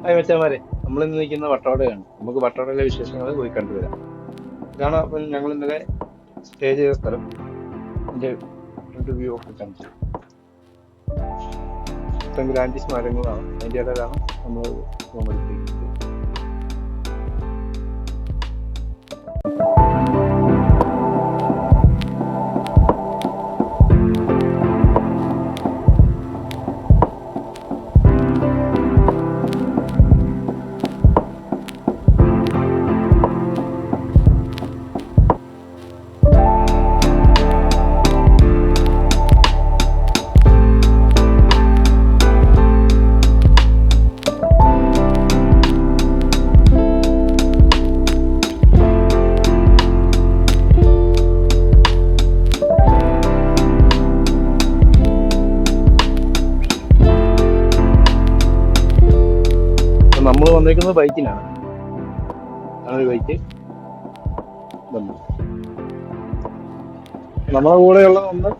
Hi മച്ചാമാരെ, നമ്മൾ ഇന്ന് നിൽക്കുന്ന വട്ടവടയാണ്. നമുക്ക് വട്ടവടയിലെ വിശേഷങ്ങൾ പോയി കണ്ടുവരാം. ഇതാണ് അപ്പം ഞങ്ങൾ ഇന്നലെ സ്റ്റേ ചെയ്ത സ്ഥലം. ഇതിന്റെ ഫ്രണ്ട് വ്യൂ ഒക്കെ കാണിച്ചു. മൊത്തം ഗ്രാൻഡീസ് മരങ്ങളാണ്. അതിന്റെ ഇടയിലാണ് നമ്മൾ റൂം എടുത്തിരിക്കുന്നത്. നമ്മൾ വന്നേക്കുന്നത് ബൈക്കിനാണ്. അതൊരു ബൈക്ക് വന്നു. നമ്മുടെ കൂടെയുള്ള ഒന്ന്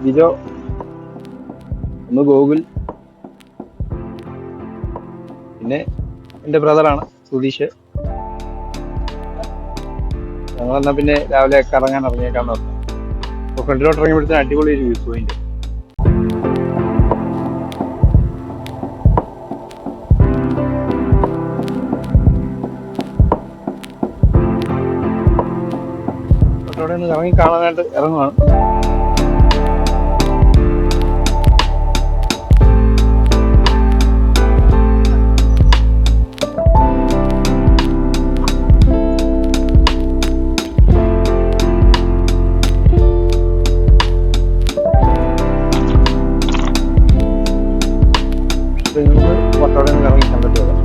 ജിജോ, ഒന്ന് ഗോകുൽ, പിന്നെ എൻ്റെ ബ്രദറാണ് സുധീഷ്. ഞങ്ങളെന്നാ പിന്നെ രാവിലെ കറങ്ങാൻ ഇറങ്ങിയേക്കാൻ നോക്കാം. അപ്പോൾ ഫ്രണ്ടിലോട്ട് ഇറങ്ങിയപ്പോഴത്തേന് അടിപൊളി ഒരു വ്യൂ പോയിന്റ്. അവിടെ നിന്ന് ഇറങ്ങി കാണാനായിട്ട് ഇറങ്ങുവാണ്. വട്ടോടെ നിന്ന് ഇറങ്ങി കണ്ടിട്ട് വരാം.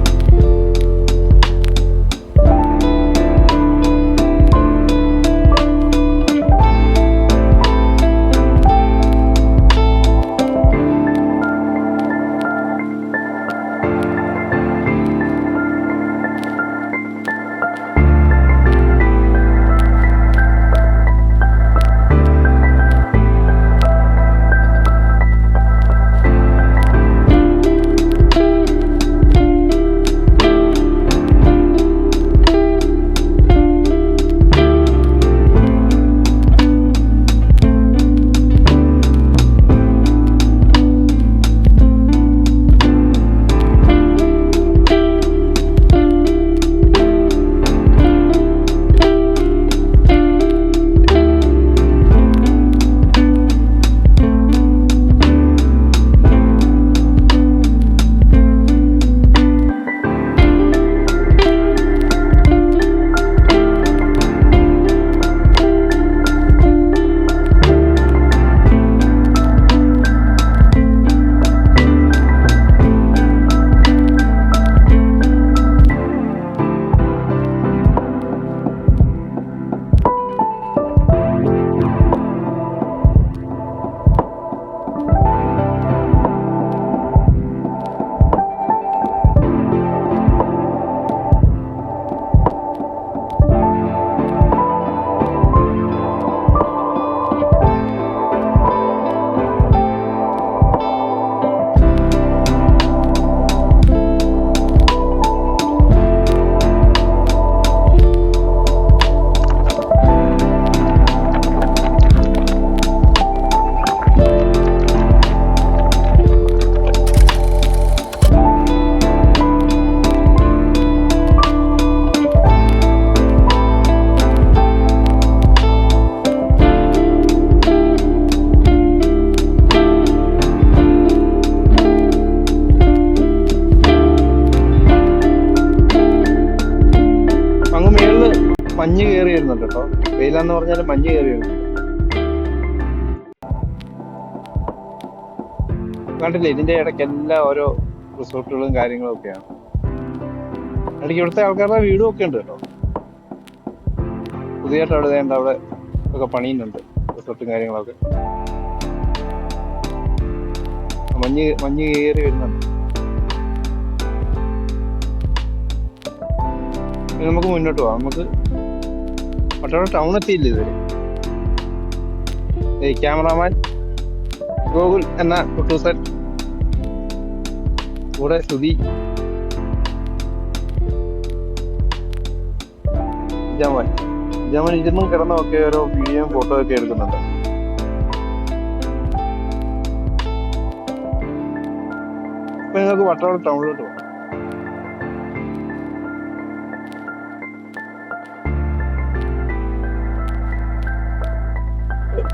മഞ്ഞ് കയറി വരുന്നുണ്ട് കേട്ടോ. വെയിലാന്ന് പറഞ്ഞാൽ മഞ്ഞ് കയറി വരുന്നുണ്ട്. കണ്ടില്ലേ, ഇതിന്റെ ഇടയ്ക്ക് എല്ലാ ഓരോ റിസോർട്ടുകളും കാര്യങ്ങളും ഒക്കെയാണ്. ഇടയ്ക്ക് ഇവിടുത്തെ ആൾക്കാരുടെ വീടും ഒക്കെ ഉണ്ട് കേട്ടോ. പുതിയതായിട്ട് അവിടെ വേണ്ട അവിടെ ഒക്കെ പണിയുന്നുണ്ട് റിസോർട്ടും കാര്യങ്ങളൊക്കെ. മഞ്ഞ് കയറി വരുന്നുണ്ട്. നമുക്ക് മുന്നോട്ട് പോവാം. നമുക്ക് വട്ടവട ടൗൺ എത്തിയില്ല ഇതുവരെ. ക്യാമറാമാൻ ഗോകുൽ എന്ന കുട്ടൂസൻ, കൂടെ ശ്രുതി, ജമൻ ജമൻ ഇരുന്നും കിടന്നൊക്കെ ഓരോ വീഡിയോയും ഫോട്ടോ ഒക്കെ എടുക്കുന്നുണ്ട്. ഇപ്പൊ നിങ്ങൾക്ക് വട്ടവട ടൗണിലോട്ട് പോകാം.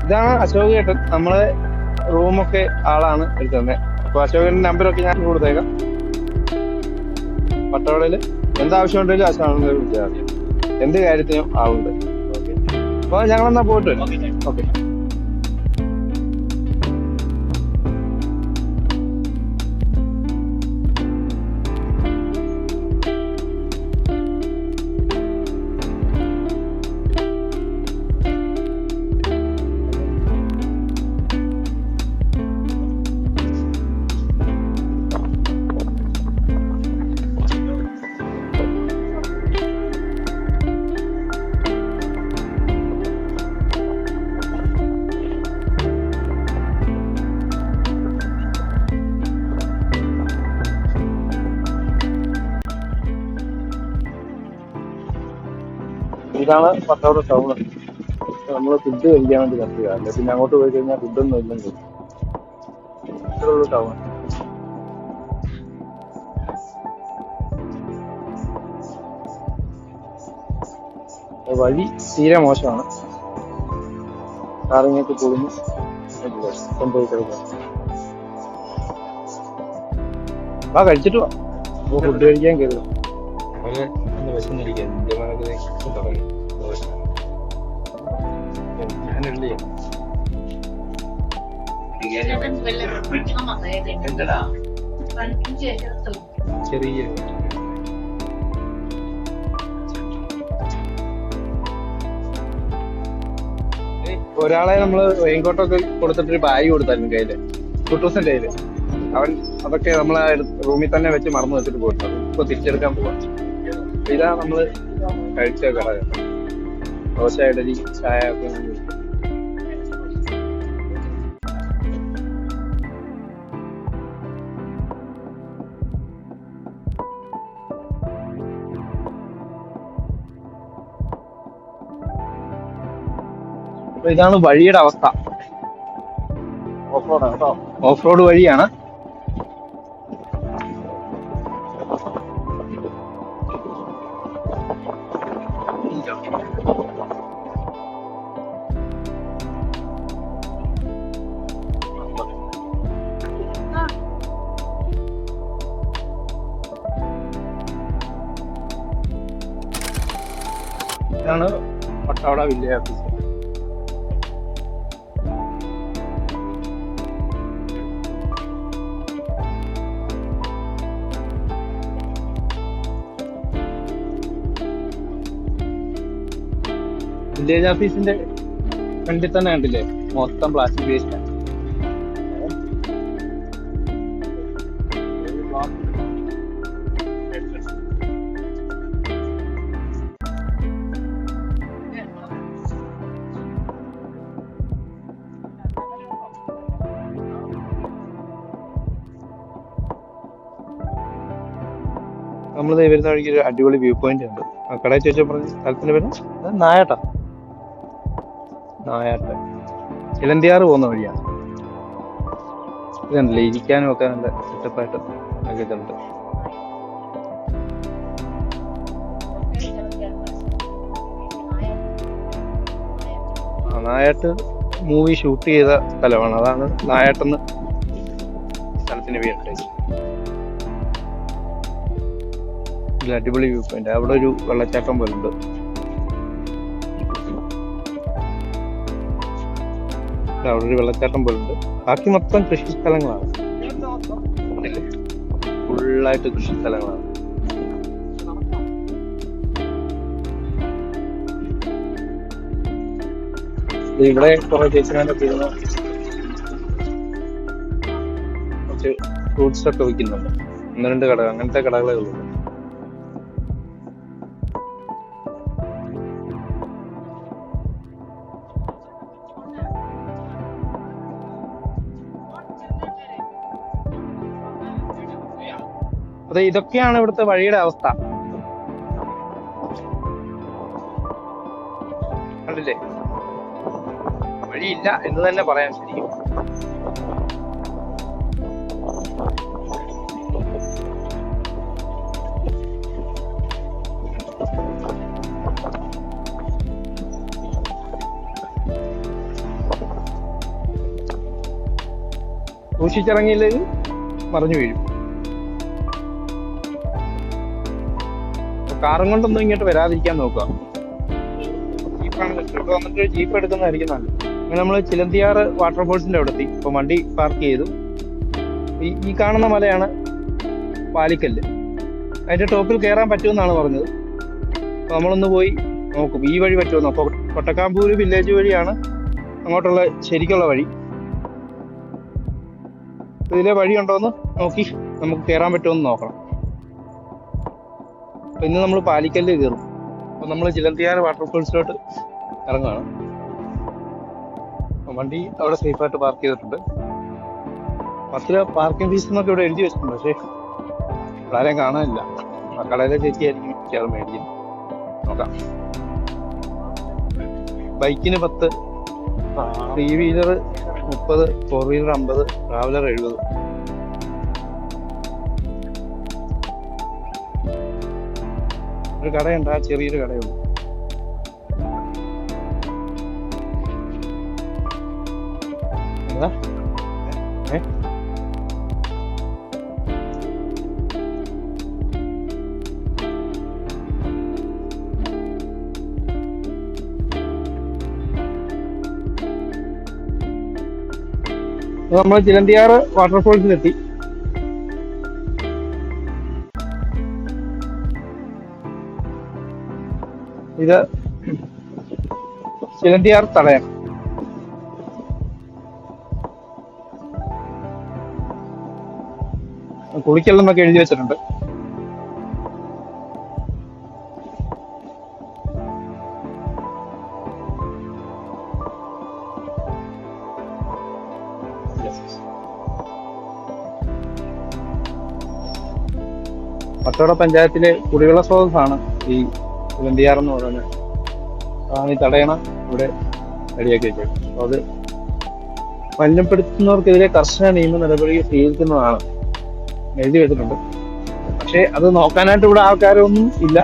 ഇതാണ് അശോക് ചേട്ടൻ. നമ്മളെ റൂമൊക്കെ ആളാണ് എടുത്തത്. അപ്പൊ അശോകന്റെ നമ്പറൊക്കെ ഞാൻ കൊടുത്തേക്കാം. വട്ടവടയില് എന്താവശ്യമുണ്ടെങ്കിലും അശോകനെ വിളിച്ചാൽ മതി. എന്ത് കാര്യത്തിനും ആളുണ്ട്. അപ്പൊ ഞങ്ങളെന്നാ പോയിട്ട് വരാം. ഓക്കെ. ഇതാണ് വട്ടവട ടൗൺ. നമ്മള് ഫുഡ് കഴിക്കാൻ വേണ്ടി നിർത്തുക. അല്ലെ പിന്നെ അങ്ങോട്ട് പോയി കഴിഞ്ഞാൽ ഫുഡൊന്നും ഇല്ലെങ്കിൽ ഇത്രയുള്ളൂ ടൗൺ. വഴി തീരെ മോശമാണ്. കാറിങ്ങോട്ട് പൊളിഞ്ഞ് പോയി കിടക്കാം. കഴിച്ചിട്ട് വാ. ഫുഡ് കഴിക്കാൻ കയറുക. വിശന്നിരിക്കുക. ചെറിയ ഒരാളെ നമ്മള് റെയിൻകോട്ടൊക്കെ കൊടുത്തിട്ടൊരു ബാഗ് കൊടുത്തായിരുന്നു കയ്യില്, കുട്ടൂസിന്റെ കയ്യില്. അവൻ അതൊക്കെ നമ്മളെ റൂമിൽ തന്നെ വെച്ച് മറന്നു വെച്ചിട്ട് പോയിട്ട് ഇപ്പൊ തിരിച്ചെടുക്കാൻ പോവാ. ഇതാ നമ്മള് കഴിച്ച കട. ദോശ, ഇഡലി, ചായ ഒക്കെ. അപ്പൊ ഇതാണ് വഴിയുടെ അവസ്ഥ. ഓഫ് റോഡ് കേട്ടോ. ഓഫ് റോഡ് വഴിയാണ്. ഇതാണ് വട്ടവട വില്ലേജ് ഓഫീസ്. വില്ലേജ് ഓഫീസിന്റെ ഫ്രണ്ടിൽ തന്നെ കണ്ടില്ലേ, മൊത്തം പ്ലാസ്റ്റിക് വേസ്റ്റ് ആണ്. നമ്മൾ വരുന്ന വഴിക്ക് ഒരു അടിപൊളി വ്യൂ പോയിന്റ് ഉണ്ട്. ആ കടയിൽ ചോദിച്ചാൽ പറഞ്ഞ സ്ഥലത്തിന്റെ പേര് നായാട്ട. ഇലന്തിയാറ് പോകുന്ന വഴിയാണ്. ഇതല്ലേ ഇരിക്കാനും ഒക്കെ നല്ല സെറ്റപ്പായിട്ട് ആക്കിയിട്ടുണ്ട്. നായാട്ട് മൂവി ഷൂട്ട് ചെയ്ത സ്ഥലമാണ്. അതാണ് നായാട്ടെന്ന് സ്ഥലത്തിന് പേരുണ്ട്. അടിപൊളി വ്യൂ പോയിന്റ്. അവിടെ ഒരു വെള്ളച്ചാട്ടം പോലുണ്ട്. അവിടെ ഒരു വെള്ളച്ചാട്ടം പോലുണ്ട്. ബാക്കി മൊത്തം കൃഷി സ്ഥലങ്ങളാണ്. ഫുള്ളായിട്ട് കൃഷി സ്ഥലങ്ങളാണ്. ഇവിടെ കുറെ ചേച്ചിമാരൊക്കെ ഇരുന്ന് കുറച്ച് ഫ്രൂട്ട്സ് ഒക്കെ വിൽക്കുന്നുണ്ട്. 1-2 കടകൾ, അങ്ങനത്തെ കടകളേ ഉള്ളൂ. അതെ, ഇതൊക്കെയാണ് ഇവിടുത്തെ വഴിയുടെ അവസ്ഥ. കണ്ടില്ലേ, വഴിയില്ല എന്ന് തന്നെ പറയാൻ ശരിക്കും. സൂക്ഷിച്ചിറങ്ങിയില്ലെങ്കിൽ മറിഞ്ഞു വീഴും. കാറും കൊണ്ടൊന്നും ഇങ്ങോട്ട് വരാതിരിക്കാൻ നോക്കുക. ജീപ്പാണ് ഇവിടെ വന്നിട്ട് ജീപ്പ് എടുക്കുന്നതായിരിക്കും നല്ലത്. അങ്ങനെ നമ്മൾ ചിലന്തിയാറ് വാട്ടർഫോൾസിന്റെ അവിടെ എത്തി. ഇപ്പൊ വണ്ടി പാർക്ക് ചെയ്തു. ഈ കാണുന്ന മലയാണ് പാലിക്കല്ല്. അതിന്റെ ടോപ്പിൽ കയറാൻ പറ്റുമെന്നാണ് പറഞ്ഞത്. അപ്പൊ നമ്മളൊന്ന് പോയി നോക്കും ഈ വഴി പറ്റുമെന്നോ. അപ്പൊ കൊട്ടക്കാമ്പൂര് വില്ലേജ് വഴിയാണ് അങ്ങോട്ടുള്ള ശരിക്കുള്ള വഴി. ഇതിലെ വഴി ഉണ്ടോന്ന് നോക്കി നമുക്ക് കയറാൻ പറ്റുമെന്ന് നോക്കണം. അപ്പൊ ഇന്ന് നമ്മൾ പാലിക്കല്ല് കയറും. അപ്പൊ നമ്മൾ ചിലന്തിയാർ വാട്ടർഫോൾസിലോട്ട് ഇറങ്ങുകയാണ്. വണ്ടി അവിടെ സേഫായിട്ട് പാർക്ക് ചെയ്തിട്ടുണ്ട്. 10 രൂപ പാർക്കിംഗ് ഫീസ് എന്നൊക്കെ ഇവിടെ എഴുതി വെച്ചിട്ടുണ്ട്. പക്ഷേ ആരെയും കാണാനില്ല. ആ കടയിലെ ചേച്ചിയായിരിക്കും അത് മേടിക്കുന്നത്. നോക്കാം. ബൈക്കിന് 10, 3 വീലർ 30, 4 വീലർ 50, ട്രാവലർ 70. ഒരു കടയുണ്ട്, ആ ചെറിയൊരു കടയുണ്ട്. എന്താ നമ്മൾ ചിലന്തിയാറ് വാട്ടർഫോൾസിലെത്തി. ഇത് ചിലന്തിയാർ തടയം. കുളിക്കല്ലെന്നൊക്കെ എഴുതി വെച്ചിട്ടുണ്ട്. പത്തോട പഞ്ചായത്തിലെ കുടിവെള്ള സ്രോതസ്സാണ് ഈ ചിലന്തിയാർ എന്ന് പറയുന്നത്. ഈ തടയണ ഇവിടെ റെഡിയാക്കി വെച്ചത്. അപ്പോൾ അത് മലിനപ്പെടുത്തുന്നവർക്കെതിരെ കർശന നിയമ നടപടി സ്വീകരിക്കുന്നതാണ് എഴുതി വെച്ചിട്ടുണ്ട്. പക്ഷെ അത് നോക്കാനായിട്ട് ഇവിടെ ആൾക്കാരൊന്നും ഇല്ല.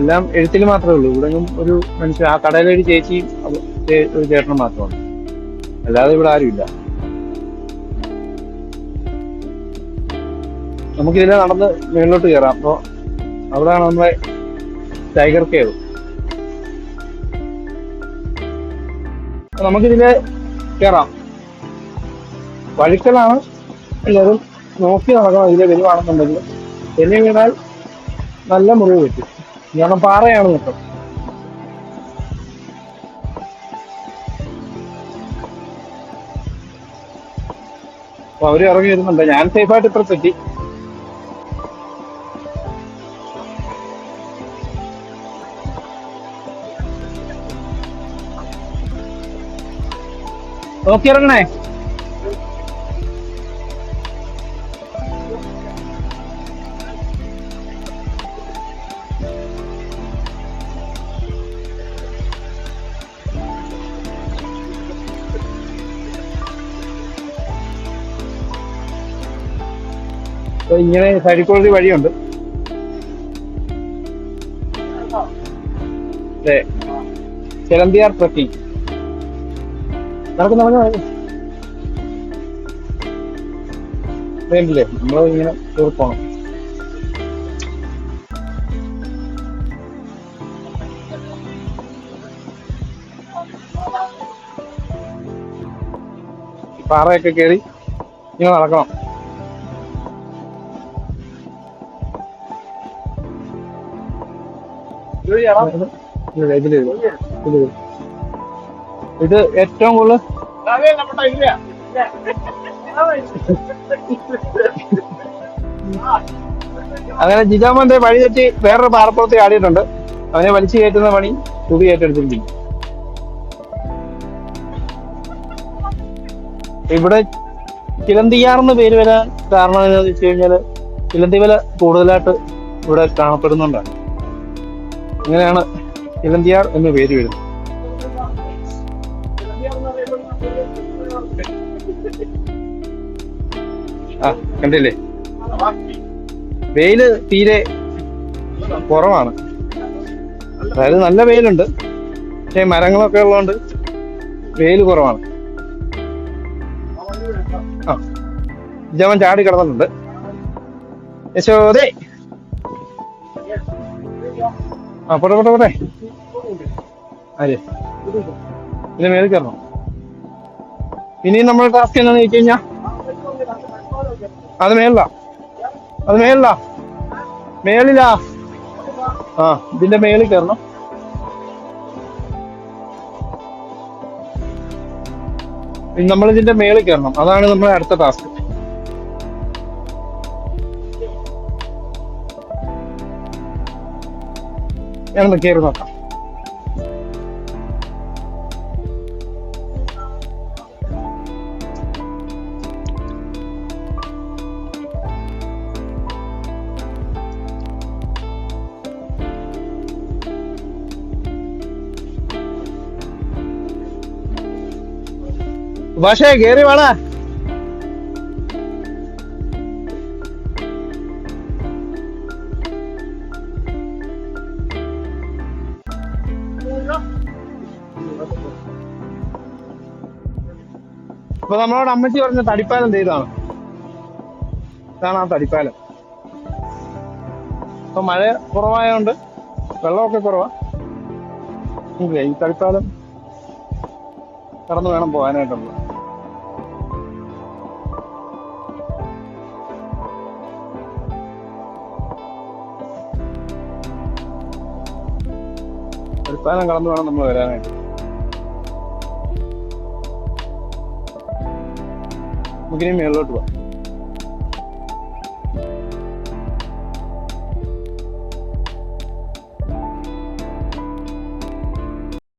എല്ലാം എഴുത്തിൽ മാത്രമേ ഉള്ളൂ. ഇവിടെ ഒരു മനുഷ്യൻ, ആ കടയിലെ ഒരു ചേച്ചിയും ഒരു ചേട്ടനും മാത്രമാണ്. അല്ലാതെ ഇവിടെ ആരുമില്ല. നമുക്കിതിലെ നടന്ന് മേളിലോട്ട് കയറാം. അപ്പോൾ അവിടെയാണ് നമ്മളെ ടൈഗർ കേവ്. നമുക്കിതിലെ കയറാം. വഴുക്കലാണ്, എല്ലാവരും നോക്കി നടക്കണം. ഇതിലെ വരുവാണെന്നുണ്ടെങ്കിൽ എന്നെ വീണാൽ നല്ല മുറിവ് പറ്റും. കാരണം പാറയാണ് മൊത്തം. അപ്പൊ അവര് ഇറങ്ങി വരുന്നുണ്ട്. ഞാൻ സേഫായിട്ട് ഇത്ര പറ്റി. നോക്കി ഇറങ്ങണേ. ഇങ്ങനെ സൈഡിൽ കൂടെ വഴിയുണ്ട്. അതെ, ചിലന്തിയാർ ട്രക്കിംഗ് നടക്കും. വേണ്ടില്ലേ, നമ്മൾ ഇങ്ങനെ ടൂർ പോണം. പാറയൊക്കെ കയറി ഇങ്ങനെ നടക്കണം. ഇത് ഏറ്റവും കൂടുതൽ അങ്ങനെ ജിജാമോന്റെ വഴി തെറ്റി വേറൊരു പാറപ്പുറത്ത് ചാടിയിട്ടുണ്ട്. അവനെ വലിച്ചു കയറ്റുന്ന പണി തുടി ഏറ്റെടുത്തിരിക്കും. ഇവിടെ ചിലന്തിയാർന്ന് പേര് വരാൻ കാരണം എന്താണെന്ന് വെച്ച് കഴിഞ്ഞാല് ചിലന്തി വല കൂടുതലായിട്ട് ഇവിടെ കാണപ്പെടുന്നുണ്ടാണ്. അങ്ങനെയാണ് ഇലന്തിയാർ എന്ന് പേര് വരുന്നു. ആ, കണ്ടില്ലേ, വെയില് തീരെ കുറവാണ്. അതായത് നല്ല വെയിലുണ്ട്, പക്ഷെ മരങ്ങളൊക്കെ ഉള്ളതുകൊണ്ട് വെയിൽ കുറവാണ്. ആ, ജവൻ ചാടി കിടന്നിട്ടുണ്ട്. യശോദേ, ആ പോട്ടെ പോട്ടെ പോട്ടെ. അതെ, ഇതിന് മേളിൽ കയറണം. ഇനിയും നമ്മുടെ ടാസ്ക് എന്താണെന്ന് ചോദിച്ചു കഴിഞ്ഞാ, അത് മേളിലാ, അത് മേളിലാ, മേളിലാ. ആ, ഇതിന്റെ മേളിൽ കയറണം. നമ്മൾ ഇതിന്റെ മേളിൽ കയറണം, അതാണ് നമ്മുടെ അടുത്ത ടാസ്ക്. ഞാനൊന്ന് കയറി നോക്കാം. പക്ഷേ കേറി വേണ. ഇപ്പൊ നമ്മളോട് അമ്മച്ചി പറഞ്ഞ തടിപ്പാലം ചെയ്താണ്. ഇതാണ് ആ തടിപ്പാലം. ഇപ്പൊ മഴ കുറവായതുകൊണ്ട് വെള്ളമൊക്കെ കുറവാ. ഈ തടിപ്പാലം കടന്നു വേണം പോകാനായിട്ടുള്ളത്. തടിപ്പാലം കടന്നു വേണം നമ്മൾ വരാനായിട്ട്. നമുക്കിനി മേളിലോട്ട് പോവാം.